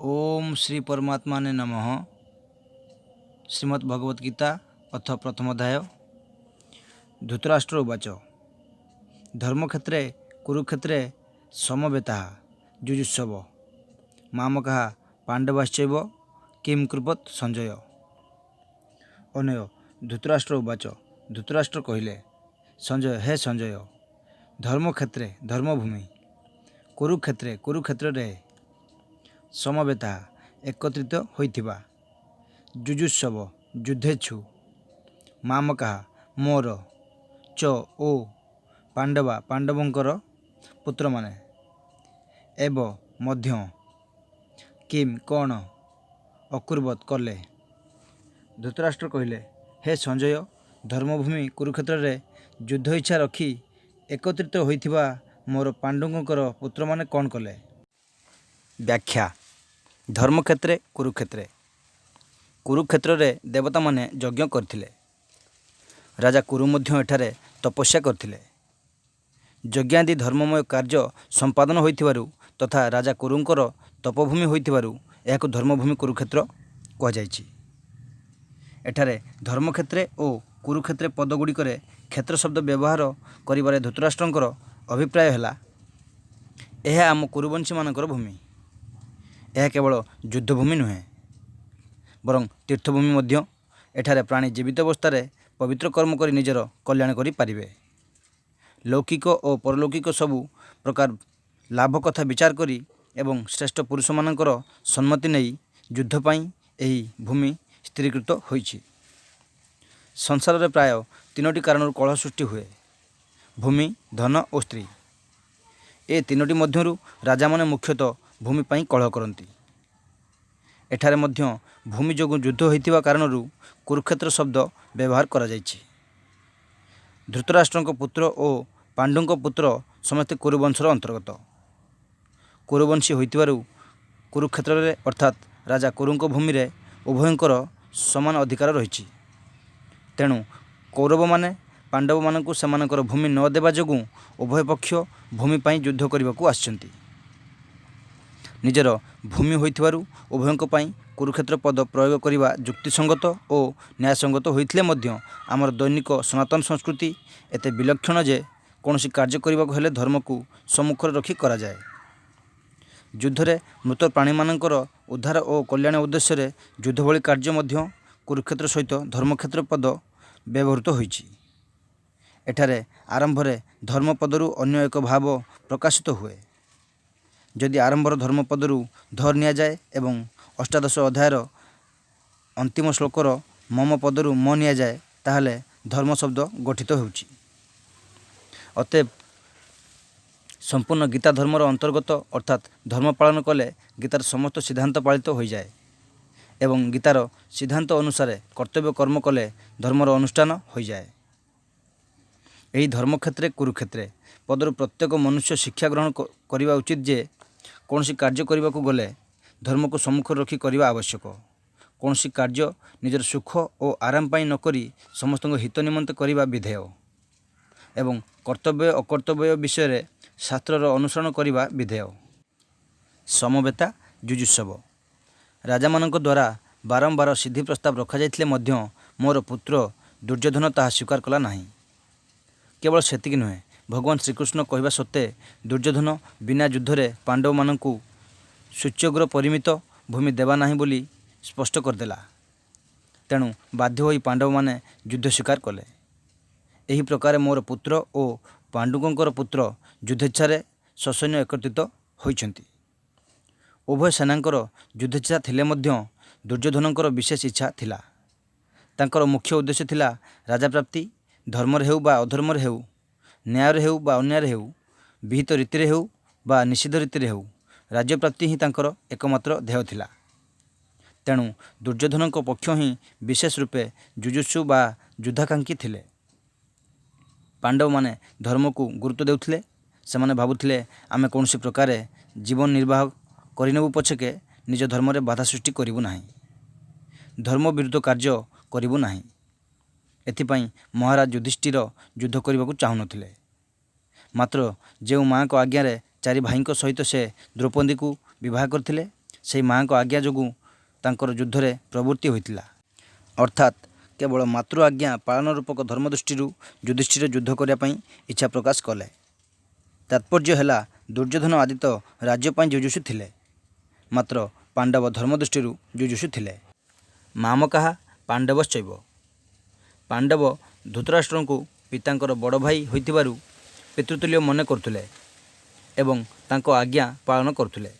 ओम श्री परमात्माने नमः। श्रीमद् भगवत गीता अथ प्रथम अध्याय। धृतराष्ट्र उवाच धर्मक्षेत्रे कुरुक्षेत्रे समवेता जुजुत्सव मामकः पांडवाश्चैव किं कृपत् संजय। अनय धृतराष्ट्र उवाच धृतराष्ट्र कहिले संजय हे संजय धर्मक्षेत्रे धर्मभूमि कुरुक्षेत्रे कुरुक्षेत्र समवेता एकत्रित होइथिबा जुजुत्सव युद्धेच्छु मामका मोर च ओ पांडवा पांडवंकर पुत्र माने एव मध्य किम कौन अकुर्वत कले। धृतराष्ट्र कहिले हे संजय धर्मभूमि कुरुक्षेत्र रे युद्ध इच्छा रखी एकत्रित होइथिबा मोर पांडवंकर पुत्र माने कौन कले। व्याख्या धर्मक्षेत्रे कुरुक्षेत्रे कुरुक्षेत्र रे देवता माने यज्ञ करथिले। राजा कुरु मध्य एठारे तपस्या करथिले। यज्ञादि धर्ममय कार्य संपादन होइथिबारु तथा राजा कुरुंकर तपभूमि होइथिबारु एहाकु धर्मभूमि कुरुक्षेत्र कहा जायछि। एठारे धर्मक्षेत्रे ओ कुरुक्षेत्रे पदगुड़िकरे क्षेत्र शब्द व्यवहार करिबारे धृतराष्ट्रंकर अभिप्राय हैला एहा आम कुरुवंशी मानकर भूमि। यह केवल युद्धभूमि नुहे बरं तीर्थभूमि मध्य। एठारे प्राणी जीवित अवस्था पवित्र कर्म कर निजर कल्याण करि पारिबे। लौकिक और परलौकिक सबु प्रकार लाभ कथा विचार करी एवं श्रेष्ठ पुरुष मानकर सम्मति नहीं युद्ध पाई एही भूमि स्थिरीकृत होइछि। संसार रे प्राय तीनोटी कारण कलह सृष्टि हुए भूमि धन और स्त्री। ए तीनोटी मध्यरु राजा माने मुख्यतः भूमि पाई कलह करती। एठारे मध्य भूमि जोगु युद्ध होइतिबा कारणरू कुरुक्षेत्र शब्द व्यवहार करा जायछि। धृतराष्ट्रंक पुत्र और पांडुंक पुत्र समस्त कुरुवंशर अंतर्गत। कुरुवंशी होइतिबारु कुरुक्षेत्र रे अर्थात राजा कुरुंक भूमि रे उभयंकर समान अधिकार रहिछि। तेणु कौरव माने पांडव मानकु सेमानकर भूमि न देबा जोगु उभय पक्ष भूमि पाई युद्ध करबाकू आछन्ति। निजर भूमि होइथिबारु उभयंक पाई कुरुक्षेत्र पद प्रयोग करिबा युक्तिसंगत और न्यायसंगत होइथिले मध्य आमर दैनिक सनातन संस्कृति एते विलक्षण जे कोनोसी कार्य करिबाकू हेले धर्म को सम्मुखरे रखी करा जाए। युद्धरे मृत प्राणी मानकर उद्धार और कल्याण उद्देश्य रे युद्ध भली कार्य मध्य कुरुक्षेत्र सहित धर्मक्षेत्र पद व्यवहृत होइछि। एठारे आरंभ रे धर्म पदरु अन्य एक भाव प्रकाशित हुए। जदि आरंभर धर्म पदरु धर निया जाए एवं अष्टादश अध्यायर अंतिम श्लोकर मम पदरु म निया जाए ताहले धर्म शब्द गठित होउछि। अतएव संपूर्ण गीता धर्मर अंतर्गत अर्थात धर्म पालन कले गीतार समस्त सिद्धांत पालित हो जाए एवं गीतार सिद्धांत अनुसार कर्तव्य कर्म कले धर्मर अनुष्ठान हो जाए। यही धर्मक्षेत्रे कुरुक्षेत्रे पदरु प्रत्येक मनुष्य शिक्षा ग्रहण करने उचित जे कौन सी कार्य करने को गले धर्म को सम्मुख रखी करने आवश्यक। कौन सी कार्य निजर सुख और आराम पाई न करी समस्त हित निमंत करने विधेय एवं कर्तव्य अकर्तव्य विषय शास्त्रर अनुसरण करने विधेय। समवेता जुजुत्सव राजा मानक द्वारा बारंबार सिद्धि प्रस्ताव रखा जाइथिले मध्य मोर पुत्र दुर्योधन ताहा स्वीकार कला नाही। केवल सेतिक नुहे भगवान श्रीकृष्ण कहवा सत्ते दुर्योधन बिना युद्धरे पांडव मानकु सूच्यग्र परिमित भूमि देवा नाही बोली स्पष्ट करदेला। तेणु बाध्य होई पांडव माने युद्ध स्वीकार कले। एही प्रकार मोर पुत्र और पांडुकंकर पुत्र युद्धेच्छारे ससैन्य एकत्रित होइछन्ति। उभय सेनांकर युद्धेच्छा थिले मध्य दुर्योधनकर विशेष इच्छा थिला। तांकर मुख्य उद्देश्य थिला राजा प्राप्ति। धर्मरे हेउ बा अधर्मरे हेउ न्यायरे हेउ बा अन्यायरे हेउ विहित रीतिरे हेउ बा निषिद्ध रीतिरे हेउ राज्य प्राप्ति ही तांकर एकमात्र ध्येय थिला। तेणु दुर्योधनक पक्ष ही विशेष रूपे जुजुत्सु बा युद्धाकांक्षी थिले। पांडव माने धर्म को गुरुत्व देउथिले। सेमाने भाबुथिले आमे कौनसी प्रकारे जीवन निर्वाह करिनेबु पछके निज धर्म रे बाधा सृष्टि करिबु नाही, धर्म विरुद्ध कार्य करिबु नाही। एथिपाई महाराज युधिष्ठिर युद्ध करने चाहू नथिले। मात्र जो माँ को आज्ञा चारि भाई सहित से द्रौपदी को विवाह करथिले ସେହି ମାଆଙ୍କ ଆଜ୍ଞା ଯୋଗୁଁ ତାଙ୍କର ଯୁଦ୍ଧରେ ପ୍ରବୃତ୍ତି ହୋଇଥିଲା। ଅର୍ଥାତ୍ କେବଳ ମାତୃ ଆଜ୍ଞା ପାଳନ ରୂପକ ଧର୍ମ ଦୃଷ୍ଟିରୁ ଯୁଧିଷ୍ଠିର ଯୁଦ୍ଧ କରିବା ପାଇଁ ଇଚ୍ଛା ପ୍ରକାଶ କଲେ। ତାତ୍ପର୍ଯ୍ୟ ହେଲା ଦୁର୍ଯ୍ୟୋଧନ ଆଦି ତ ରାଜ୍ୟ ପାଇଁ ଯୁଯୁଷୁ ଥିଲେ, ମାତ୍ର ପାଣ୍ଡବ ଧର୍ମ ଦୃଷ୍ଟିରୁ ଯୁଯୁଷୁ ଥିଲେ। ମାମକାହା ପାଣ୍ଡବଶ୍ଚୈବ। ପାଣ୍ଡବ ଧୃତରାଷ୍ଟ୍ରଙ୍କୁ ପିତାଙ୍କର ବଡ଼ ଭାଇ ହୋଇଥିବାରୁ ପିତୃତୁଲ୍ୟ ମନେ କରୁଥିଲେ ଏବଂ ତାଙ୍କ ଆଜ୍ଞା ପାଳନ କରୁଥିଲେ।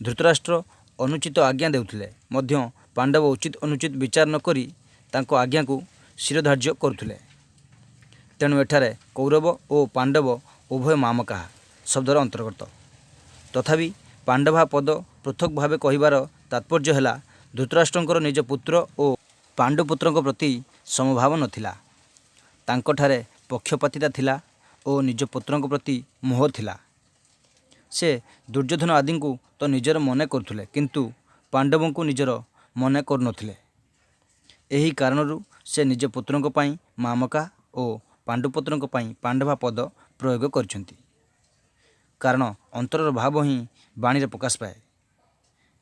ଧୃତରାଷ୍ଟ୍ର ଅନୁଚିତ ଆଜ୍ଞା ଦେଉଥିଲେ ମଧ୍ୟ ପାଣ୍ଡବ ଉଚିତ ଅନୁଚିତ ବିଚାର ନ କରି ତାଙ୍କ ଆଜ୍ଞାକୁ ଶିରୋଧାର୍ଯ୍ୟ କରୁଥିଲେ। ତେଣୁ ଏଠାରେ କୌରବ ଓ ପାଣ୍ଡବ ଉଭୟ ମାମକାହା ଶବ୍ଦର ଅନ୍ତର୍ଗତ। ତଥାପି ପାଣ୍ଡବା ପଦ ପୃଥକ୍ ଭାବେ କହିବାର ତାତ୍ପର୍ଯ୍ୟ ହେଲା ଧୃତରାଷ୍ଟ୍ରଙ୍କର ନିଜ ପୁତ୍ର ଓ ପାଣ୍ଡୁପୁତ୍ରଙ୍କ ପ୍ରତି ସମଭାବ ନଥିଲା। ତାଙ୍କଠାରେ ପକ୍ଷପାତିତା ଥିଲା ଓ ନିଜ ପୁତ୍ରଙ୍କ ପ୍ରତି ମୋହ ଥିଲା। ସେ ଦୁର୍ଯ୍ୟୋଧନ ଆଦିଙ୍କୁ ତ ନିଜର ମନେ କରୁଥିଲେ, କିନ୍ତୁ ପାଣ୍ଡବଙ୍କୁ ନିଜର ମନେ କରୁନଥିଲେ। ଏହି କାରଣରୁ ସେ ନିଜ ପୁତ୍ରଙ୍କ ପାଇଁ ମାମକା ଓ ପାଣ୍ଡୁପୁତ୍ରଙ୍କ ପାଇଁ ପାଣ୍ଡବା ପଦ ପ୍ରୟୋଗ କରିଛନ୍ତି। କାରଣ ଅନ୍ତରର ଭାବ ହିଁ ବାଣୀରେ ପ୍ରକାଶ ପାଏ।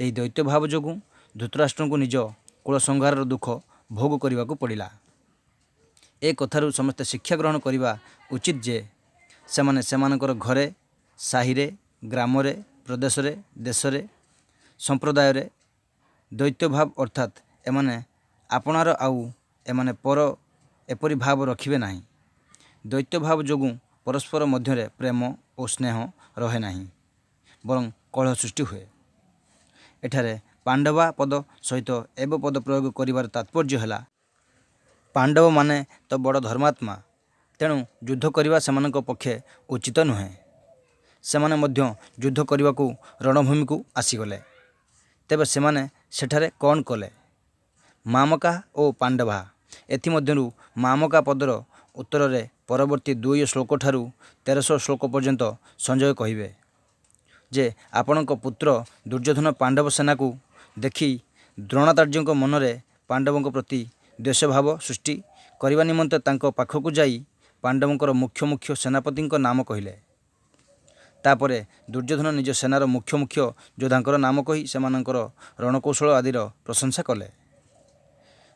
ଏହି ଦୈତ୍ୟ ଭାବ ଯୋଗୁଁ ଧୃତରାଷ୍ଟ୍ରଙ୍କୁ ନିଜ କୁଳ ସଂହାରର ଦୁଃଖ ଭୋଗ କରିବାକୁ ପଡ଼ିଲା। ଏ କଥାରୁ ସମସ୍ତେ ଶିକ୍ଷା ଗ୍ରହଣ କରିବା ଉଚିତ ଯେ ସେମାନେ ସେମାନଙ୍କର ଘରେ, ସାହିରେ, ଗ୍ରାମରେ, ପ୍ରଦେଶରେ, ଦେଶରେ, ସମ୍ପ୍ରଦାୟରେ ଦୈତ୍ୟଭାବ ଅର୍ଥାତ୍ ଏମାନେ ଆପଣାର ଆଉ ଏମାନେ ପର ଏପରି ଭାବ ରଖିବେ ନାହିଁ। ଦୈତ୍ୟଭାବ ଯୋଗୁଁ ପରସ୍ପର ମଧ୍ୟରେ ପ୍ରେମ ଓ ସ୍ନେହ ରହେ ନାହିଁ, ବରଂ କଳହ ସୃଷ୍ଟି ହୁଏ। ଏଠାରେ ପାଣ୍ଡବା ପଦ ସହିତ ଏବ ପଦ ପ୍ରୟୋଗ କରିବାର ତାତ୍ପର୍ଯ୍ୟ ହେଲା ପାଣ୍ଡବମାନେ ତ ବଡ଼ ଧର୍ମାତ୍ମା, ତେଣୁ ଯୁଦ୍ଧ କରିବା ସେମାନଙ୍କ ପକ୍ଷେ ଉଚିତ ନୁହେଁ। ସେମାନେ ମଧ୍ୟ ଯୁଦ୍ଧ କରିବାକୁ ରଣଭୂମିକୁ ଆସିଗଲେ। ତେବେ ସେମାନେ ସେଠାରେ କ'ଣ କଲେ? ମାମକା ଓ ପାଣ୍ଡବା। ଏଥିମଧ୍ୟରୁ ମାମକା ପଦର ଉତ୍ତରରେ ପରବର୍ତ୍ତୀ 2 ଶ୍ଲୋକଠାରୁ 1300 ଶ୍ଲୋକ ପର୍ଯ୍ୟନ୍ତ ସଞ୍ଜୟ କହିବେ ଯେ ଆପଣଙ୍କ ପୁତ୍ର ଦୁର୍ଯ୍ୟୋଧନ ପାଣ୍ଡବ ସେନାକୁ ଦେଖି ଦ୍ରୋଣାଚାର୍ଯ୍ୟଙ୍କ ମନରେ ପାଣ୍ଡବଙ୍କ ପ୍ରତି ଦ୍ୱେଷଭାବ ସୃଷ୍ଟି କରିବା ନିମନ୍ତେ ତାଙ୍କ ପାଖକୁ ଯାଇ ପାଣ୍ଡବଙ୍କର ମୁଖ୍ୟ ସେନାପତିଙ୍କ ନାମ କହିଲେ। ତାପରେ ଦୁର୍ଯ୍ୟୋଧନ ନିଜ ସେନାର ମୁଖ୍ୟ ଯୋଦ୍ଧାଙ୍କର ନାମ କହି ସେମାନଙ୍କର ରଣକୌଶଳ ଆଦିର ପ୍ରଶଂସା କଲେ।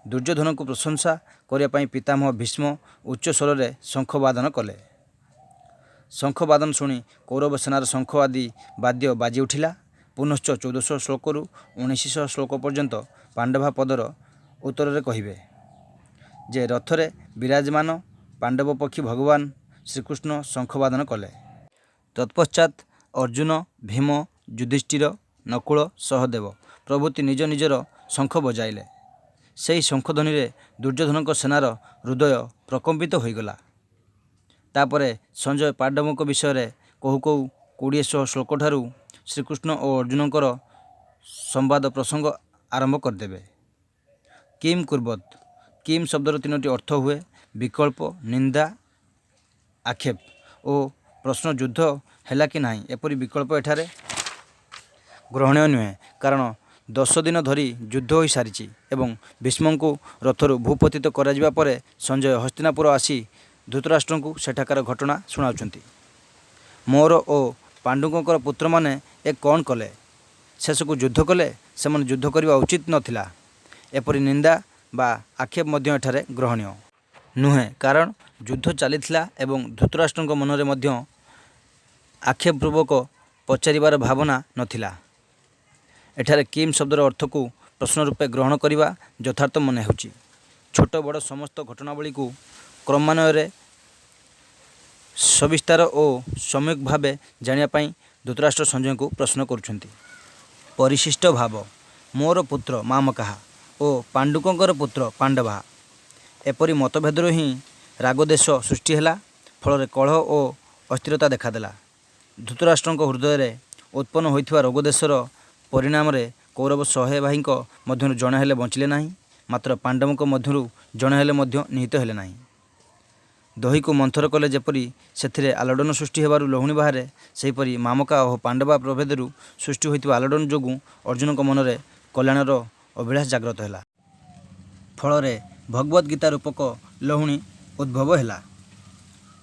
ଦୁର୍ଯ୍ୟୋଧନଙ୍କୁ ପ୍ରଶଂସା କରିବା ପାଇଁ ପିତାମହ ଭୀଷ୍ମ ଉଚ୍ଚ ସ୍ୱରରେ ଶଙ୍ଖବାଦନ କଲେ। ଶଙ୍ଖବାଦନ ଶୁଣି କୌରବ ସେନାର ଶଙ୍ଖ ଆଦି ବାଦ୍ୟ ବାଜି ଉଠିଲା। ପୁନଶ୍ଚ 1400 ଶ୍ଲୋକରୁ 1900 ଶ୍ଲୋକ ପର୍ଯ୍ୟନ୍ତ ପାଣ୍ଡବା ପଦର ଉତ୍ତରରେ କହିବେ ଯେ ରଥରେ ବିରାଜମାନ ପାଣ୍ଡବ ପକ୍ଷୀ ଭଗବାନ ଶ୍ରୀକୃଷ୍ଣ ଶଙ୍ଖବାଦନ କଲେ। ତତ୍ପଶ୍ଚାତ୍ ଅର୍ଜୁନ, ଭୀମ, ଯୁଧିଷ୍ଠିର, ନକୁଳ, ସହଦେବ ପ୍ରଭୃତି ନିଜ ନିଜର ଶଙ୍ଖ ବଜାଇଲେ। ସେହି ଶଙ୍ଖଧ୍ୱନିରେ ଦୁର୍ଯ୍ୟୋଧନଙ୍କ ସେନାର ହୃଦୟ ପ୍ରକମ୍ପିତ ହୋଇଗଲା। ତାପରେ ସଞ୍ଜୟ ପାଣ୍ଡବଙ୍କ ବିଷୟରେ କହୁ 2000 ଶ୍ଲୋକଠାରୁ ଶ୍ରୀକୃଷ୍ଣ ଓ ଅର୍ଜୁନଙ୍କର ସମ୍ବାଦ ପ୍ରସଙ୍ଗ ଆରମ୍ଭ କରିଦେବେ। କିମ୍ କୁର୍ବତ୍। କିମ୍ ଶବ୍ଦର 3ଟି ଅର୍ଥ ହୁଏ ବିକଳ୍ପ, ନିନ୍ଦା, ଆକ୍ଷେପ ଓ ପ୍ରଶ୍ନ। ଯୁଦ୍ଧ ହେଲା କି ନାହିଁ ଏପରି ବିକଳ୍ପ ଏଠାରେ ଗ୍ରହଣୀୟ ନୁହେଁ, କାରଣ 10 ଦିନ ଧରି ଯୁଦ୍ଧ ହୋଇସାରିଛି ଏବଂ ଭୀଷ୍ମଙ୍କୁ ରଥରୁ ଭୂପତିତ କରାଯିବା ପରେ ସଞ୍ଜୟ ହସ୍ତିନାପୁର ଆସି ଧୃତରାଷ୍ଟ୍ରଙ୍କୁ ସେଠାକାର ଘଟଣା ଶୁଣାଉଛନ୍ତି। ମୋର ଓ ପାଣ୍ଡୁଙ୍କର ପୁତ୍ରମାନେ ଏ କ'ଣ କଲେ? ଶେଷକୁ ଯୁଦ୍ଧ କଲେ। ସେମାନେ ଯୁଦ୍ଧ କରିବା ଉଚିତ ନଥିଲା। ଏପରି ନିନ୍ଦା ବା ଆକ୍ଷେପ ମଧ୍ୟ ଏଠାରେ ଗ୍ରହଣୀୟ ନୁହେଁ, କାରଣ ଯୁଦ୍ଧ ଚାଲିଥିଲା ଏବଂ ଧୃତରାଷ୍ଟ୍ରଙ୍କ ମନରେ ମଧ୍ୟ ଆକ୍ଷେପପୂର୍ବକ ପଚାରିବାର ଭାବନା ନଥିଲା। ଏଠାରେ କିମ୍ ଶବ୍ଦର ଅର୍ଥକୁ ପ୍ରଶ୍ନ ରୂପେ ଗ୍ରହଣ କରିବା ଯଥାର୍ଥ ମନେ ହେଉଛି। ଛୋଟ ବଡ଼ ସମସ୍ତ ଘଟଣାବଳୀକୁ କ୍ରମାନ୍ୱୟରେ ସବିସ୍ତାର ଓ ସମ୍ୟକ୍ ଭାବେ ଜାଣିବା ପାଇଁ ଧୃତରାଷ୍ଟ୍ର ସଞ୍ଜୟଙ୍କୁ ପ୍ରଶ୍ନ କରୁଛନ୍ତି। ପରିଶିଷ୍ଟ ଭାବ। ମୋର ପୁତ୍ର ମାମକାହା ଓ ପାଣ୍ଡୁକଙ୍କର ପୁତ୍ର ପାଣ୍ଡବା। ଏପରି ମତଭେଦରୁ ହିଁ ରାଗଦ୍ୱେଷ ସୃଷ୍ଟି ହେଲା। ଫଳରେ କଳହ ଓ ଅସ୍ଥିରତା ଦେଖାଦେଲା। ଧୃତରାଷ୍ଟ୍ରଙ୍କ ହୃଦୟରେ ଉତ୍ପନ୍ନ ହୋଇଥିବା ରୋଗଦେଶର ପରିଣାମରେ କୌରବ 100 ଭାଇଙ୍କ ମଧ୍ୟରୁ ଜଣେ ହେଲେ ବଞ୍ଚିଲେ ନାହିଁ, ମାତ୍ର ପାଣ୍ଡବଙ୍କ ମଧ୍ୟରୁ ଜଣେ ହେଲେ ମଧ୍ୟ ନିହତ ହେଲେ ନାହିଁ। ଦହିକୁ ମନ୍ଥର କଲେ ଯେପରି ସେଥିରେ ଆଲୋଡ଼ନ ସୃଷ୍ଟି ହେବାରୁ ଲହୁଣୀ ବାହାରେ, ସେହିପରି ମାମକା ଓ ପାଣ୍ଡବା ପ୍ରଭେଦରୁ ସୃଷ୍ଟି ହୋଇଥିବା ଆଲୋଡ଼ନ ଯୋଗୁଁ ଅର୍ଜୁନଙ୍କ ମନରେ କଲ୍ୟାଣର ଅଭିଳାଷ ଜାଗ୍ରତ ହେଲା। ଫଳରେ ଭଗବଦ୍ ଗୀତା ରୂପକ ଲହୁଣୀ ଉଦ୍ଭବ ହେଲା।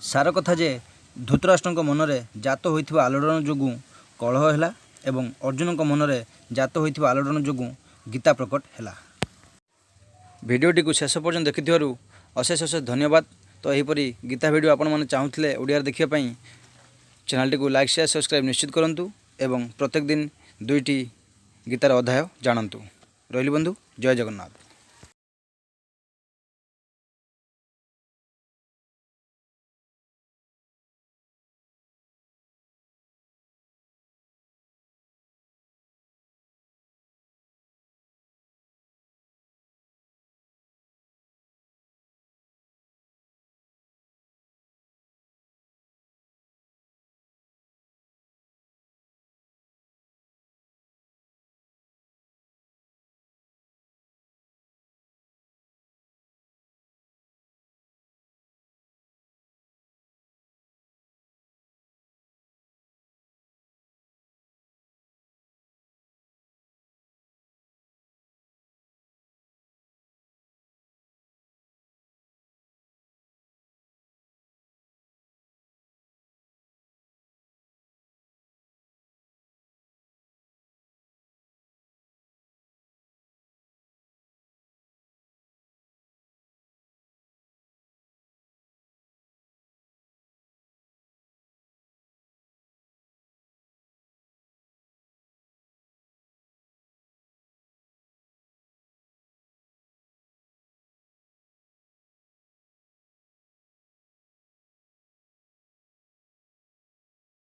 ସାର କଥା ଯେ ଧୃତରାଷ୍ଟ୍ରଙ୍କ ମନରେ ଜାତ ହୋଇଥିବା ଆଲୋଡ଼ନ ଯୋଗୁଁ କଳହ ହେଲା ଏବଂ ଅର୍ଜୁନଙ୍କ ମନରେ ଜାତ ହୋଇଥିବା ଆଲୋଡ଼ନ ଯୋଗୁଁ ଗୀତା ପ୍ରକଟ ହେଲା। ଭିଡ଼ିଓଟିକୁ ଶେଷ ପର୍ଯ୍ୟନ୍ତ ଦେଖିଥିବାରୁ ଅଶେଷ ଅଶେଷ ଧନ୍ୟବାଦ। ତ ଏହିପରି ଗୀତା ଭିଡ଼ିଓ ଆପଣମାନେ ଚାହୁଁଥିଲେ ଓଡ଼ିଆରେ ଦେଖିବା ପାଇଁ ଚ୍ୟାନେଲଟିକୁ ଲାଇକ୍ ସେୟାର ସବସ୍କ୍ରାଇବ୍ ନିଶ୍ଚିତ କରନ୍ତୁ ଏବଂ ପ୍ରତ୍ୟେକ ଦିନ 2ଟି ଗୀତାର ଅଧ୍ୟାୟ ଜାଣନ୍ତୁ। ରହିଲି ବନ୍ଧୁ, ଜୟ ଜଗନ୍ନାଥ।